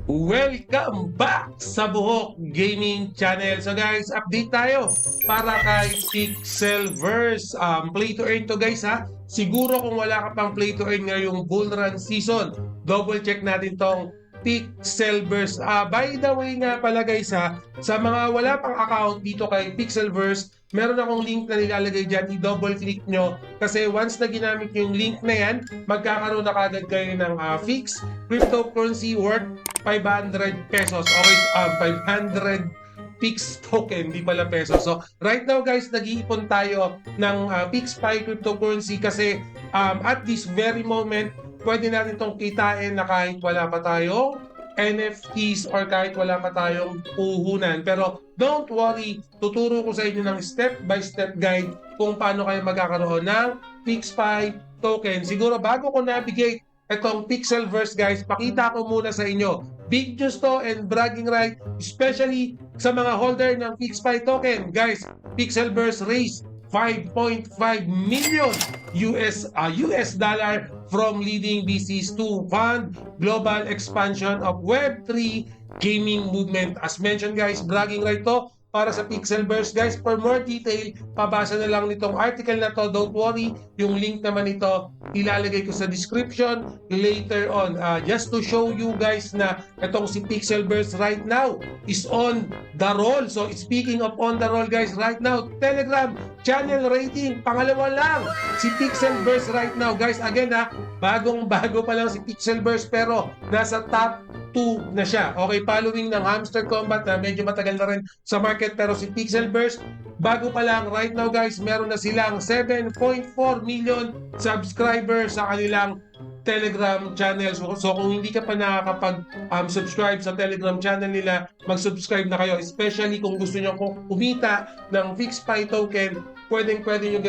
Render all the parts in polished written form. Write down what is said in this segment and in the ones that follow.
Welcome back sa Buhok Gaming Channel. So guys, update tayo para kay Pixelverse. Play to earn to guys ha. Siguro kung wala ka pang play to earn ngayong bull run season, double check natin tong Pixelverse. By the way nga pala guys ha, sa mga wala pang account dito kay Pixelverse, meron akong link na nilalagay dyan. I-double click nyo kasi once na ginamit yung link na yan, magkakaroon na kagad kayo ng fixed cryptocurrency worth 500 pesos. Okay, 500 PIX token, di pala peso. So, right now guys, nag-iipon tayo ng PIX-Pi cryptocurrency kasi at this very moment, pwede natin itong kitain na kahit wala pa tayong NFTs or kahit wala pa tayong puhunan. Pero don't worry, tuturo ko sa inyo ng step-by-step guide kung paano kayo magkakaroon ng PIX-Pi token. Siguro bago ko navigate itong Pixelverse guys, pakita ko muna sa inyo. Big news to and bragging right, especially sa mga holder ng PIX-Pi token. Guys, Pixelverse raised 5.5 million US dollar from leading VCs to fund global expansion of Web3 gaming movement. As mentioned guys, bragging right to para sa Pixelverse guys. For more detail, pabasa na lang nitong article na to. Don't worry, yung link naman ito ilalagay ko sa description later on. Just to show you guys na itong si Pixelverse right now is on the roll. So speaking of on the roll guys, right now, Telegram channel rating, pangalawa lang si Pixelverse right now guys. Again bagong bago pa lang si Pixelverse pero nasa top 2 na siya. Okay, following ng Hamster Combat na medyo matagal na rin sa market, pero si Pixelverse bago pa lang right now guys, meron na silang 7.4 million subscribers sa kanilang Telegram channel. So kung hindi ka pa nakakapag-subscribe sa Telegram channel nila, mag-subscribe na kayo. Especially kung gusto nyo kumita ng PIX-Pi token, pwede nyo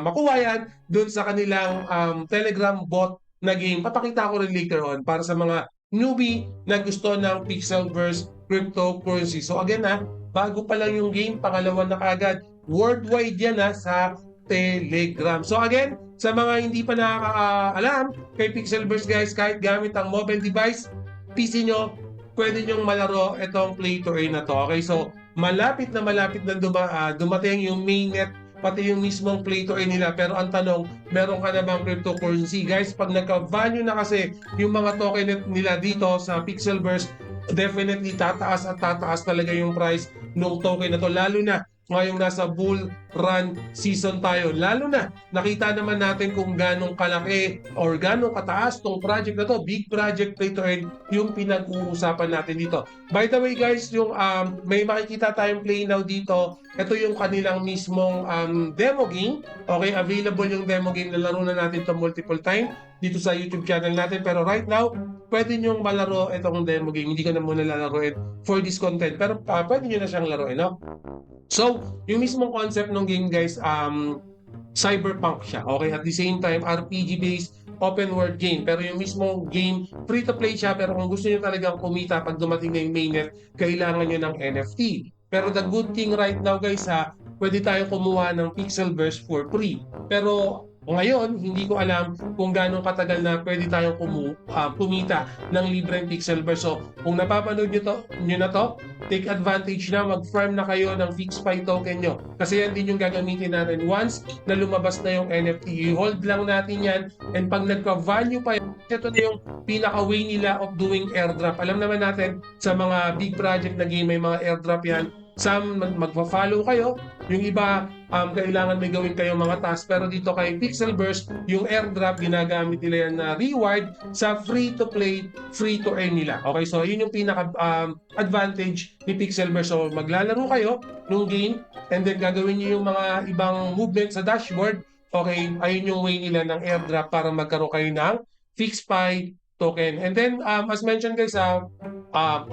makuha yan dun sa kanilang Telegram bot na game. Papakita ko rin later on para sa mga newbie na gusto ng Pixelverse cryptocurrency. So again bago pa lang yung game, pangalawa na kagad. Worldwide yan sa Telegram. So again, sa mga hindi pa nakakaalam kay Pixelverse guys, kahit gamit ang mobile device, PC nyo, pwede nyong malaro itong play to earn na to. Okay, so malapit na dumating yung mainnet, pati yung mismong play to earn nila. Pero ang tanong, meron ka na bang cryptocurrency? Guys, pag nagka-value na kasi yung mga token nila dito sa Pixelverse, definitely tataas at tataas talaga yung price ng token na to. Lalo na ngayong nasa bull run season tayo. Lalo na nakita naman natin kung ganong kalaki or ganong kataas tong project na to. Big project play to earn yung pinag-uusapan natin dito. By the way guys, yung may makikita tayong play now dito. Ito yung kanilang mismong demo game. Okay, available yung demo game. Nalaro na natin to multiple time dito sa YouTube channel natin. Pero right now, pwede nyong malaro itong demo game. Hindi ko na muna lalaroin for this content. Pero pwede nyo na siyang laruin, no? So, yung mismong concept ng game guys, cyberpunk siya. Okay, at the same time, RPG-based open world game. Pero yung mismong game, free-to-play siya. Pero kung gusto nyo talagang kumita pag dumating na yung mainnet, kailangan nyo ng NFT. Pero the good thing right now guys pwede tayo kumuha ng Pixelverse for free. Pero ngayon, hindi ko alam kung gano'ng katagal na pwede tayong kumita ng libreng Pixelverse. So, kung napapanood nyo na to, take advantage na, mag-farm na kayo ng PIX-Pi token nyo. Kasi yan din yung gagamitin natin once na lumabas na yung NFT. I-hold lang natin yan, and pag nagka-value pa yan, ito na yung pinaka-way nila of doing airdrop. Alam naman natin, sa mga big project na game, may mga airdrop yan. Some magpa-follow kayo, yung iba kailangan may gawin kayong mga task. Pero dito kay Pixelverse, yung airdrop, ginagamit nila yan na reward sa free-to-play, free-to-earn nila. Okay, so yun yung pinaka-advantage ni Pixelverse. So maglalaro kayo nung game, and then gagawin nyo yung mga ibang movement sa dashboard. Okay, ayun yung way nila ng airdrop para magkaroon kayo ng PIX-Pi token. And then, as mentioned guys,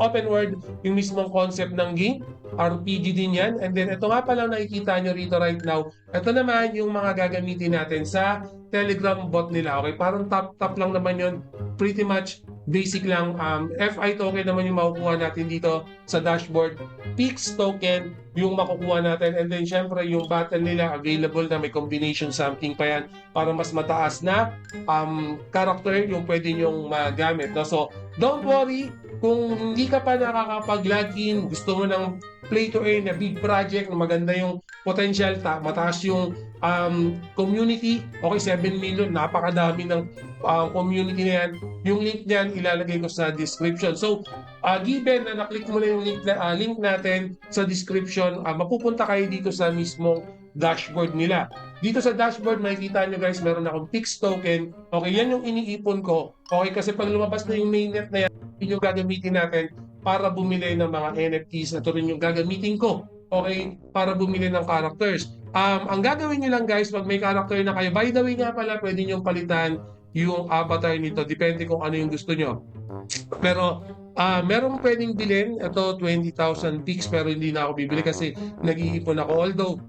open world, yung mismong concept ng game, RPG din yan. And then, ito nga palang nakikita nyo rito right now. Ito naman yung mga gagamitin natin sa Telegram bot nila. Okay, parang top lang naman yun. Pretty much basic lang. FI token naman yung makukuha natin dito sa dashboard. PIX token yung makukuha natin. And then, syempre, yung battle nila available na may combination something pa yan para mas mataas na character yung pwede nyong magamit. No? So, don't worry, kung hindi ka pa nakakapag-login, gusto mo ng play to earn na big project, na maganda yung potential, mataas yung community, okay, 7 million, napakadami ng community na yan. Yung link niyan, ilalagay ko sa description. So, given na naklik mo na yung link natin sa description, mapupunta kayo dito sa mismong dashboard nila. Dito sa dashboard, makikita nyo guys, meron akong PIX token. Okay, yan yung iniipon ko. Okay, kasi pag lumabas na yung mainnet na yan, yun yung gagamitin natin para bumili ng mga NFTs. Ito rin yung gagamitin ko. Okay, para bumili ng characters. Ang gagawin nyo lang guys, pag may character na kayo, by the way nga pala, pwede nyo palitan yung avatar nito. Depende kung ano yung gusto nyo. Pero merong pwedeng bilhin. Ito, 20,000 PIX, pero hindi na ako bibili kasi nag-iipon ako. Although,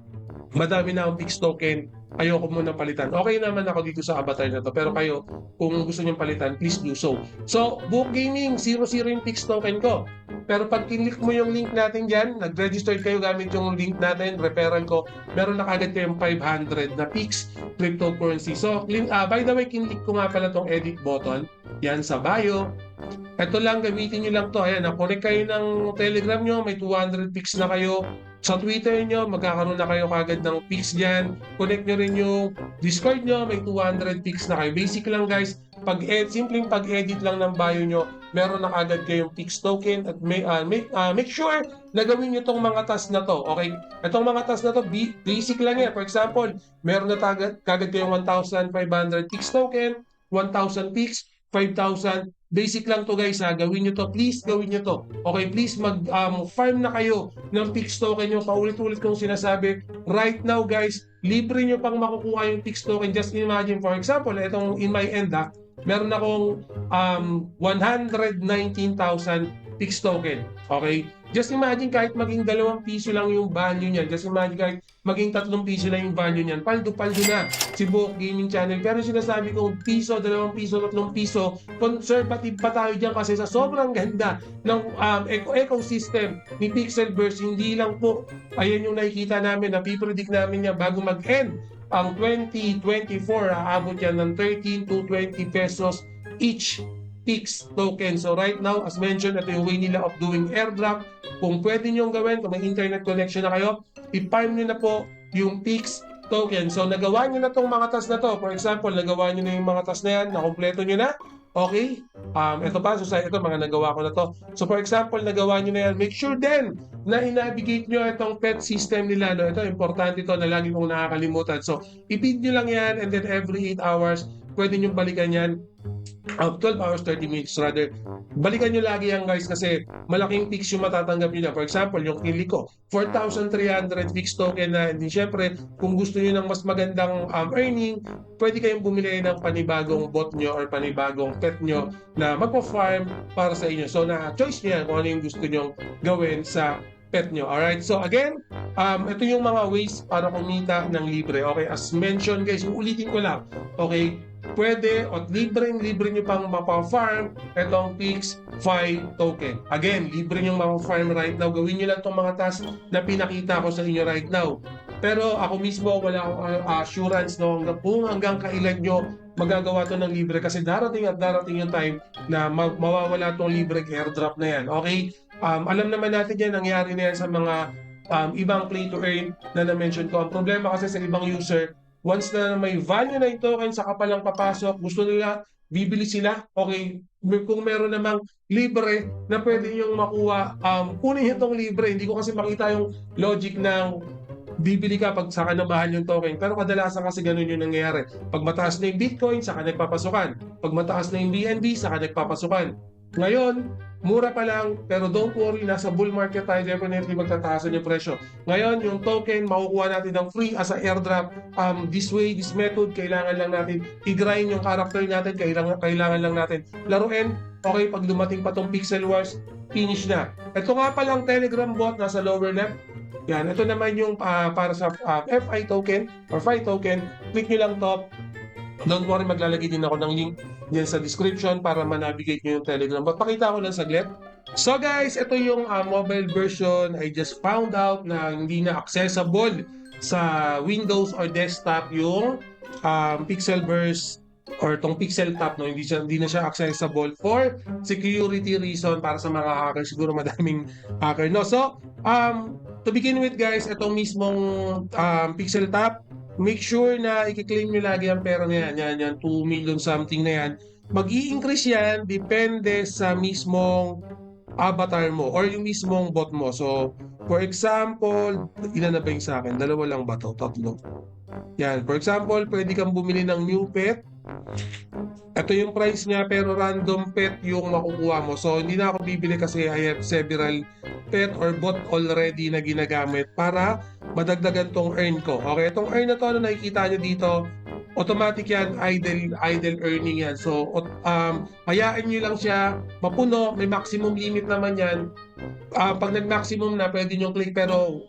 madami na akong PIX token, ayoko muna palitan. Okay naman ako dito sa avatar na to, pero kayo, kung gusto nyo palitan, please do so. So, Book Gaming, 0 yung PIX token ko. Pero pag kinlik mo yung link natin dyan, nag-register kayo gamit yung link natin, referral ko, meron na kagad kayong 500 na PIX cryptocurrency. So, by the way, kinlik ko nga pala tong edit button, yan sa bio. Ito lang, gamitin nyo lang to. Ayan, na-connect kayo ng Telegram nyo, may 200 PIX na kayo. Sa Twitter nyo, magkakaroon na kayo kagad ng PIX dyan. Connect nyo rin yung Discord nyo, may 200 PIX na kayo. Basic lang guys, simpleng pag-edit lang ng bio nyo, meron na kagad kayong PIX token. At make sure na gawin nyo itong mga task na to. Okay? Itong mga task na to, basic lang yan. For example, meron na kagad kayong 1,500 PIX token, 1,000 PIX, 5,000. Basic lang to guys ha. Gawin nyo to. Please gawin nyo to. Okay, please mag-farm na kayo ng PIX token nyo. Paulit-ulit kong sinasabi. Right now guys, libre nyo pang makukuha yung PIX token. Just imagine, for example, itong in my end ha, meron akong 119,000 PIX token. Okay? Just imagine kahit maging 2 piso lang yung value niyan. Just imagine kahit maging 3 piso lang yung value niyan. Paldo-paldo na si Book Gaming Channel. Pero sinasabi ko, piso, 2 piso, 3 piso, conservative pa tayo dyan kasi sa sobrang ganda ng ecosystem ni Pixelverse, hindi lang po, ayan yung nakikita namin, napipredict namin yan bago mag-end ang 2024, aabot yan ng 13 to 20 pesos each PIX token. So right now, as mentioned, ito yung way nila of doing airdrop. Kung pwede nyo gawin, kung may internet connection na kayo, i-farm nyo na po yung PIX token. So nagawa nyo na tong mga task na to. For example, nagawa nyo na yung mga task na yan, nakompleto nyo na. Okay? Ito pa, ito mga nagawa ko na to. So for example, nagawa nyo na yan, make sure din na i-navigate nyo itong pet system nila. No? Ito, importante ito na lagi kong nakakalimutan. So, i-feed nyo lang yan and then every 8 hours, pwede nyo balikan yan. 12 hours, 30 minutes rather. Balikan nyo lagi yan guys kasi malaking PIX yung matatanggap nyo na. For example, yung Kili ko, 4,300 PIX token na. And syempre, kung gusto nyo ng mas magandang earning, pwede kayong bumili ng panibagong bot nyo or panibagong pet nyo na magpa-farm para sa inyo. So, na-choice nyo yan kung ano yung gusto nyo gawin sa pet nyo. Alright, so again, ito yung mga ways para kumita ng libre. Okay, as mentioned guys, ulitin ko lang. Okay, pwede at libre nyo pang mapa-farm itong PIX-FI token. Again, libre nyo mapa-farm right now. Gawin nyo lang itong mga tasks na pinakita ko sa inyo right now. Pero ako mismo, wala akong assurance no, hanggang kailan nyo magagawa to ng libre kasi darating at darating yung time na mawawala itong libre airdrop na yan. Okay? Alam naman natin yan, nangyari na yan sa mga ibang play to earn na na-mention ko. Ang problema kasi sa ibang user, once na may value na ito token, saka palang papasok, gusto nila, bibili sila, okay, kung meron namang libre na pwede yung makuha, kunin nyo itong libre. Hindi ko kasi makita yung logic ng bibili ka pag saka na mahal yung token. Pero kadalasan kasi ganun yung nangyayari. Pag mataas na yung Bitcoin, saka nagpapasukan. Pag mataas na yung BNB, saka nagpapasukan. Ngayon, mura pa lang, pero don't worry, nasa bull market tayo, definitely magtataasan yung presyo. Ngayon, yung token, makukuha natin ng free as a airdrop. This way, this method, kailangan lang natin i-grind yung character natin, kailangan lang natin laruin. Okay, pag dumating pa tong Pixel Wars, finish na. Ito nga palang Telegram bot, nasa lower left. Yan, ito naman yung para sa FI token or FI token. Click nyo lang to. Don't worry, maglalagay din ako ng link diyan sa description para ma-navigate nyo yung Telegram. But pakita ko lang saglit. So guys, ito yung mobile version. I just found out na hindi na accessible sa Windows or desktop yung Pixelverse or tong Pixel Top, no, hindi na siya accessible for security reason para sa mga hacker. Siguro madaming hacker, no? So, to begin with guys, itong mismong Pixel Top, make sure na i-claim nyo lagi ang pera na yan, 2 million something na yan. Mag-i-increase yan, depende sa mismong avatar mo or yung mismong bot mo. So, for example, ilan na ba yung sa akin? Dalawa lang ba to? Tatlo. Yan. For example, pwede kang bumili ng new pet. Ito yung price niya pero random pet yung makukuha mo. So, hindi na ako bibili kasi I have several pet or bot already na ginagamit para madagdagan tong earn ko. Okay, itong earn na to na nakikita nyo dito, automatic yan, idle earning yan. So, hayaan nyo lang siya mapuno, may maximum limit naman yan. Pag nag-maximum na, pwede nyo click pero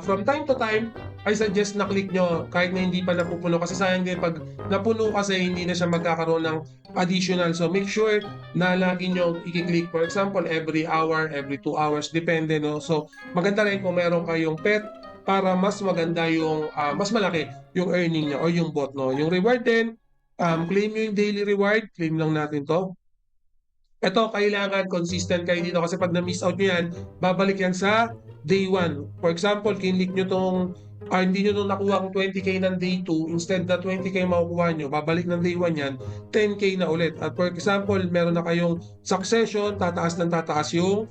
from time to time, I suggest na click nyo kahit na hindi pa napupuno kasi sayang din pag napuno kasi hindi na siya magkakaroon ng additional. So make sure na lagi nyo i-click. For example, every hour, every 2 hours, depende, no? So maganda rin kung meron kayong pet para mas maganda yung, mas malaki yung earning nyo or yung bot, no? Yung reward din, claim nyo yung daily reward, claim lang natin to. Ito, kailangan consistent kayo dito kasi pag na-miss out nyo yan, babalik yan sa day 1. For example, kinlik nyo tong, hindi nyo itong nakuha ang 20k ng day 2, instead na 20k makukuha nyo, babalik ng day 1 yan, 10k na ulit. At for example, meron na kayong succession, tataas ng tataas yung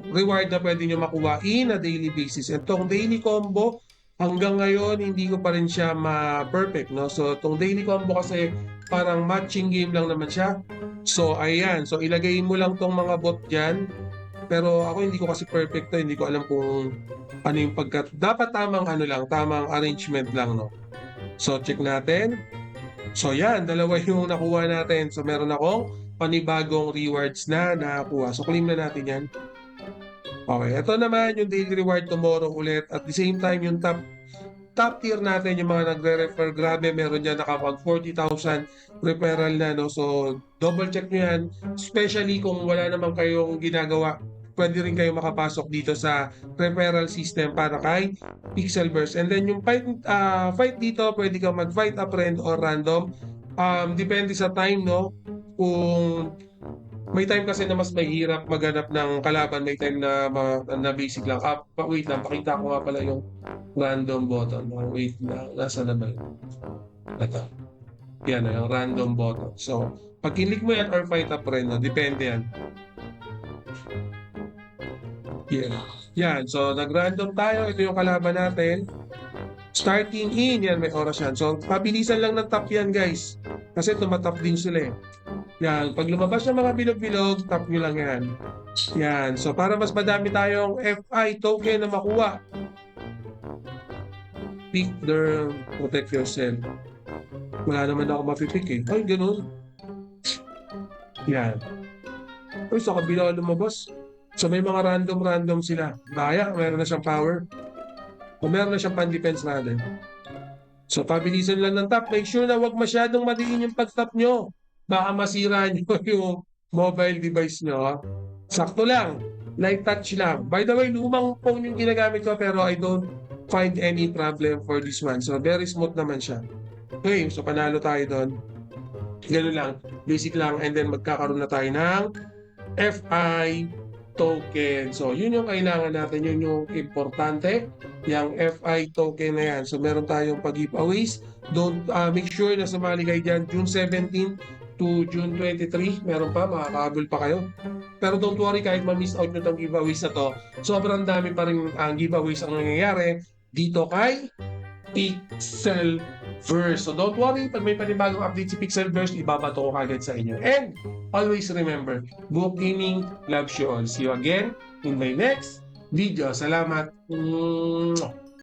reward na pwede nyo makuha in a daily basis. Itong daily combo, hanggang ngayon, hindi ko pa rin siya ma-perfect, no? So, itong daily combo kasi parang matching game lang naman siya. So, ayan. So, ilagay mo lang tong mga bot dyan. Pero ako hindi ko kasi perfect to. Hindi ko alam kung ano yung pagkat. Dapat tamang ano lang, tamang arrangement lang, no? So, check natin. So, yan. Dalawa yung nakuha natin. So, meron akong panibagong rewards na nakuha. So, claim na natin yan. Okay. Ito naman yung daily reward tomorrow ulit. At the same time, yung top tier natin, yung mga nagre-refer, grabe, meron dyan nakapag 40,000 referral na, no? So, double check nyo yan. Especially kung wala naman kayong ginagawa, pwede rin kayo makapasok dito sa referral system para kay Pixelverse. And then yung fight dito, pwede kang mag-fight a friend or random. Depende sa time, no? Kung may time kasi na mas mahirap maghanap ng kalaban, may time na basic lang. Wait lang, pakita ko nga pala yung random button. Wait na, nasa na ba yun? Ito. Yan yung random button. So, pag kinlik mo yan or fight up rin, no? Depende yan. Yan. So, nag-random tayo. Ito yung kalaban natin. Starting in, yan, may oras yan. So, pabilisan lang ng tap yan, guys. Kasi tumatap din sila eh. Yan. Pag lumabas yung mga bilog-bilog, tap nyo lang yan. Yan. So, para mas madami tayong FI token na makuha. Pick the protect yourself. Wala naman ako mapipick eh. Ay, ganun. Yan. Uy, sa kabila lumabas. So, may mga random sila. Baya, meron na siyang power. O meron na siyang pan-defense natin. So, pabilisan lang ng tap. Make sure na huwag masyadong madiin yung pag-tap nyo. Baka masira nyo yung mobile device nyo. Ha? Sakto lang. Light touch lang. By the way, lumang phone yung ginagamit ko pero I don't find any problem for this one. So, very smooth naman siya. Okay, so panalo tayo doon. Ganun lang. Basic lang. And then, magkakaroon na tayo ng FI token. So, yun yung kailangan natin. Yun yung importante. Yung FI token na yan. So, meron tayong pag-giveaways. Don't make sure na sumali kayo dyan. June 17 to June 23. Meron pa. Makakahabol pa kayo. Pero don't worry kahit ma-miss out nyo itong giveaways na to. Sobrang dami pa rin ang giveaways ang nangyayari dito kay Pixelverse. So don't worry, pag may panibagong update si Pixelverse, ibabato ko kagad sa inyo. And always remember, Book Gaming loves you all. See you again in my next video. Salamat.